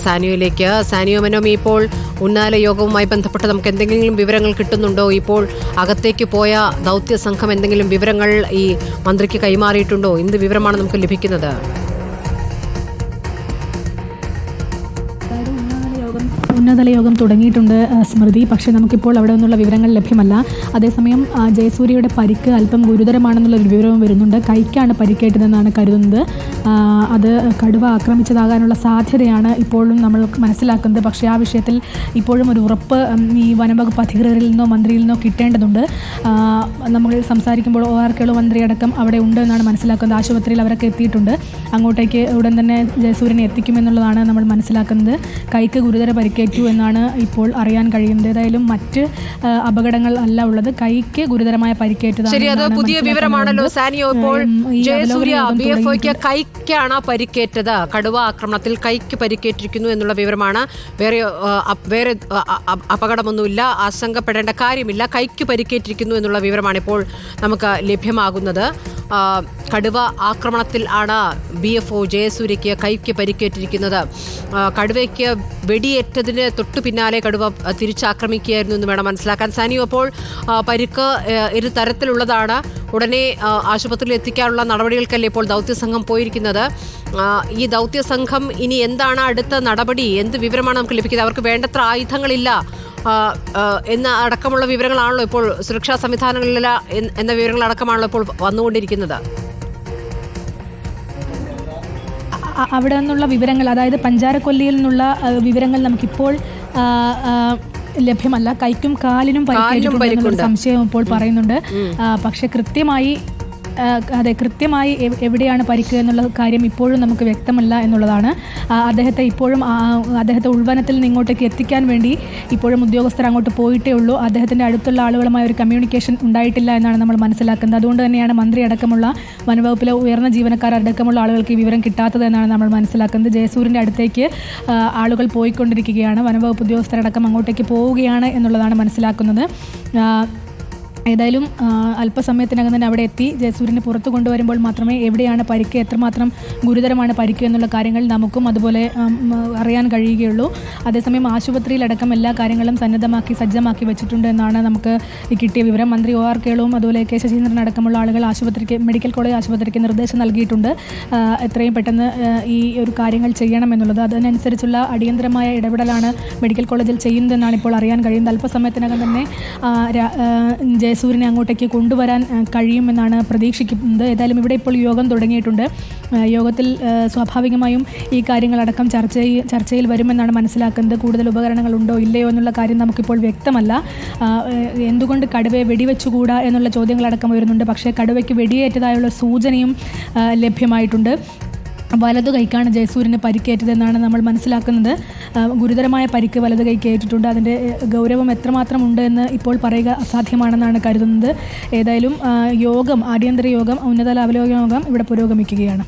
സാനിയോയിലേക്ക്. സാനിയോ മനോമി, ഇപ്പോൾ ഉന്നതതല യോഗവുമായി ബന്ധപ്പെട്ട് നമുക്ക് എന്തെങ്കിലും വിവരങ്ങൾ കിട്ടുന്നുണ്ടോ? ഇപ്പോൾ അകത്തേക്ക് പോയ ദൗത്യ സംഘം എന്തെങ്കിലും വിവരങ്ങൾ ഈ മന്ത്രിക്ക് കൈമാറിയിട്ടുണ്ടോ? എന്ത് വിവരമാണ് നമുക്ക് ലഭിക്കുന്നത്? ഉന്നതതല യോഗം തുടങ്ങിയിട്ടുണ്ട് സ്മൃതി. പക്ഷേ നമുക്കിപ്പോൾ അവിടെ നിന്നുള്ള വിവരങ്ങൾ ലഭ്യമല്ല. അതേസമയം ജയസൂര്യയുടെ പരിക്ക് അല്പം ഗുരുതരമാണെന്നുള്ള ഒരു വിവരവും വരുന്നുണ്ട്. കൈക്കാണ് പരിക്കേറ്റതെന്നാണ് കരുതുന്നത്. അത് കടുവ ആക്രമിച്ചതാകാനുള്ള സാധ്യതയാണ് ഇപ്പോഴും നമ്മൾ മനസ്സിലാക്കുന്നത്. പക്ഷേ ആ വിഷയത്തിൽ ഇപ്പോഴും ഒരു ഉറപ്പ് ഈ വനംവകുപ്പ് അധികൃതരിൽ നിന്നോ മന്ത്രിയിൽ നിന്നോ കിട്ടേണ്ടതുണ്ട്. നമ്മൾ സംസാരിക്കുമ്പോൾ OR മന്ത്രി അടക്കം അവിടെ ഉണ്ട് എന്നാണ് മനസ്സിലാക്കുന്നത്. ആശുപത്രിയിൽ അവരൊക്കെ എത്തിയിട്ടുണ്ട്. അങ്ങോട്ടേക്ക് ഉടൻ തന്നെ ജയസൂര്യനെ എത്തിക്കുമെന്നുള്ളതാണ് നമ്മൾ മനസ്സിലാക്കുന്നത്. കൈക്ക് ഗുരുതര പരിക്കേറ്റു എന്നാണ് ഇപ്പോൾ അറിയാൻ കഴിയുന്നത്. ഏതായാലും മറ്റ് അപകടങ്ങൾ അല്ല ഉള്ളത്, കൈക്ക് ഗുരുതരമായ പരിക്കേറ്റതാണ്. ശരി, അത് പുതിയ വിവരമാണല്ലോ സാനിയോ. ഇപ്പോൾ ജയസൂര്യ BFOയ്ക്ക് കൈക്കാണ് പരിക്കേറ്റത്. കടുവ ആക്രമണത്തിൽ കൈക്ക് പരിക്കേറ്റിരിക്കുന്നു എന്നുള്ള വിവരമാണ്. വേറെ അപകടമൊന്നുമില്ല, ആശങ്കപ്പെടേണ്ട കാര്യമില്ല. കൈക്ക് പരിക്കേറ്റിരിക്കുന്നു എന്നുള്ള വിവരമാണ് ഇപ്പോൾ നമുക്ക് ലഭ്യമാകുന്നത്. കടുവ ആക്രമണത്തിൽ ആണ് BFO ജയസൂര്യയ്ക്ക് കൈക്ക് പരിക്കേറ്റിരിക്കുന്നത്. കടുവയ്ക്ക് വെടിയേറ്റതിന് തൊട്ടു പിന്നാലെ കടുവ തിരിച്ചാക്രമിക്കുകയായിരുന്നു എന്ന് വേണം മനസ്സിലാക്കാൻ. സാനിയോ, അപ്പോൾ പരിക്ക് ഇരു തരത്തിലുള്ളതാണ്. ഉടനെ ആശുപത്രിയിൽ എത്തിക്കാനുള്ള നടപടികൾക്കല്ലേ ഇപ്പോൾ ദൗത്യസംഘം പോയിരിക്കുന്നത്. ഈ ദൗത്യസംഘം ഇനി എന്താണ് അടുത്ത നടപടി? എന്ത് വിവരമാണ് നമുക്ക് ലഭിക്കുന്നത്? അവർക്ക് വേണ്ടത്ര ആയുധങ്ങളില്ല എന്ന അടക്കമുള്ള വിവരങ്ങളാണല്ലോ ഇപ്പോൾ, സുരക്ഷാ സംവിധാനങ്ങളില്ല എന്ന വിവരങ്ങളടക്കമാണല്ലോ ഇപ്പോൾ വന്നുകൊണ്ടിരിക്കുന്നത്. അവിടെ നിന്നുള്ള വിവരങ്ങൾ, അതായത് പഞ്ചാരക്കൊല്ലിയിൽ നിന്നുള്ള വിവരങ്ങൾ നമുക്കിപ്പോൾ ലഭ്യമല്ല. കൈക്കും കാലിനും പരിക്കേറ്റിട്ടുണ്ടെന്നുള്ള സംശയം ഇപ്പോൾ പറയുന്നുണ്ട്. പക്ഷെ കൃത്യമായി എവിടെയാണ് പരിക്ക് എന്നുള്ള കാര്യം ഇപ്പോഴും നമുക്ക് വ്യക്തമല്ല എന്നുള്ളതാണ്. അദ്ദേഹത്തെ ഉൾവനത്തിൽ നിന്ന് ഇങ്ങോട്ടേക്ക് എത്തിക്കാൻ വേണ്ടി ഇപ്പോഴും ഉദ്യോഗസ്ഥർ അങ്ങോട്ട് പോയിട്ടേ ഉള്ളൂ. അദ്ദേഹത്തിൻ്റെ അടുത്തുള്ള ആളുകളുമായി ഒരു കമ്മ്യൂണിക്കേഷൻ ഉണ്ടായിട്ടില്ല എന്നാണ് നമ്മൾ മനസ്സിലാക്കുന്നത്. അതുകൊണ്ട് തന്നെയാണ് മന്ത്രി അടക്കമുള്ള വനവകുപ്പിലെ ഉയർന്ന ജീവനക്കാരടക്കമുള്ള ആളുകൾക്ക് ഈ വിവരം കിട്ടാത്തത് എന്നാണ് നമ്മൾ മനസ്സിലാക്കുന്നത്. ജയസൂര്യൻ്റെ അടുത്തേക്ക് ആളുകൾ പോയിക്കൊണ്ടിരിക്കുകയാണ്. വനവകുപ്പ് ഉദ്യോഗസ്ഥരടക്കം അങ്ങോട്ടേക്ക് പോവുകയാണ് എന്നുള്ളതാണ് മനസ്സിലാക്കുന്നത്. ഏതായാലും അല്പസമയത്തിനകം തന്നെ അവിടെ എത്തി ജയസൂര്യനെ പുറത്തു കൊണ്ടുവരുമ്പോൾ മാത്രമേ എവിടെയാണ് പരിക്ക്, എത്രമാത്രം ഗുരുതരമാണ് പരിക്ക് എന്നുള്ള കാര്യങ്ങൾ നമുക്കും അതുപോലെ അറിയാൻ കഴിയുകയുള്ളൂ. അതേസമയം ആശുപത്രിയിലടക്കം എല്ലാ കാര്യങ്ങളും സജ്ജമാക്കി വെച്ചിട്ടുണ്ട് എന്നാണ് നമുക്ക് കിട്ടിയ വിവരം. മന്ത്രി OR അതുപോലെ K ശശീന്ദ്രൻ അടക്കമുള്ള ആളുകൾ മെഡിക്കൽ കോളേജ് ആശുപത്രിക്ക് നിർദ്ദേശം നൽകിയിട്ടുണ്ട് എത്രയും പെട്ടെന്ന് ഈ ഒരു കാര്യങ്ങൾ ചെയ്യണമെന്നുള്ളത്. അതിനനുസരിച്ചുള്ള അടിയന്തരമായ ഇടപെടലാണ് മെഡിക്കൽ കോളേജിൽ ചെയ്യുന്നതെന്നാണ് ഇപ്പോൾ അറിയാൻ കഴിയുന്നത്. അല്പസമയത്തിനകം തന്നെ ജയസൂര്യനെ അങ്ങോട്ടേക്ക് കൊണ്ടുവരാൻ കഴിയുമെന്നാണ് പ്രതീക്ഷിക്കുന്നത്. ഏതായാലും ഇവിടെ ഇപ്പോൾ യോഗം തുടങ്ങിയിട്ടുണ്ട്. യോഗത്തിൽ സ്വാഭാവികമായും ഈ കാര്യങ്ങളടക്കം ചർച്ചയിൽ വരുമെന്നാണ് മനസ്സിലാക്കുന്നത്. കൂടുതൽ ഉപകരണങ്ങൾ ഉണ്ടോ ഇല്ലയോ എന്നുള്ള കാര്യം നമുക്കിപ്പോൾ വ്യക്തമല്ല. എന്തുകൊണ്ട് കടുവയെ വെടിവെച്ചുകൂടാ എന്നുള്ള ചോദ്യങ്ങളടക്കം വരുന്നുണ്ട്. പക്ഷേ കടുവയ്ക്ക് വെടിയേറ്റതായുള്ള സൂചനയും ലഭ്യമായിട്ടുണ്ട്. വലതു കൈക്കാണ് ജയസൂര്യന് പരിക്കേറ്റതെന്നാണ് നമ്മൾ മനസ്സിലാക്കുന്നത്. ഗുരുതരമായ പരിക്ക് വലതു കൈക്ക് ഏറ്റിട്ടുണ്ട്. അതിൻ്റെ ഗൗരവം എത്രമാത്രം ഉണ്ട് എന്ന് ഇപ്പോൾ പറയുക അസാധ്യമാണെന്നാണ് കരുതുന്നത്. ഏതായാലും അടിയന്തര യോഗം, ഉന്നതതല അവലോകന യോഗം ഇവിടെ പുരോഗമിക്കുകയാണ്.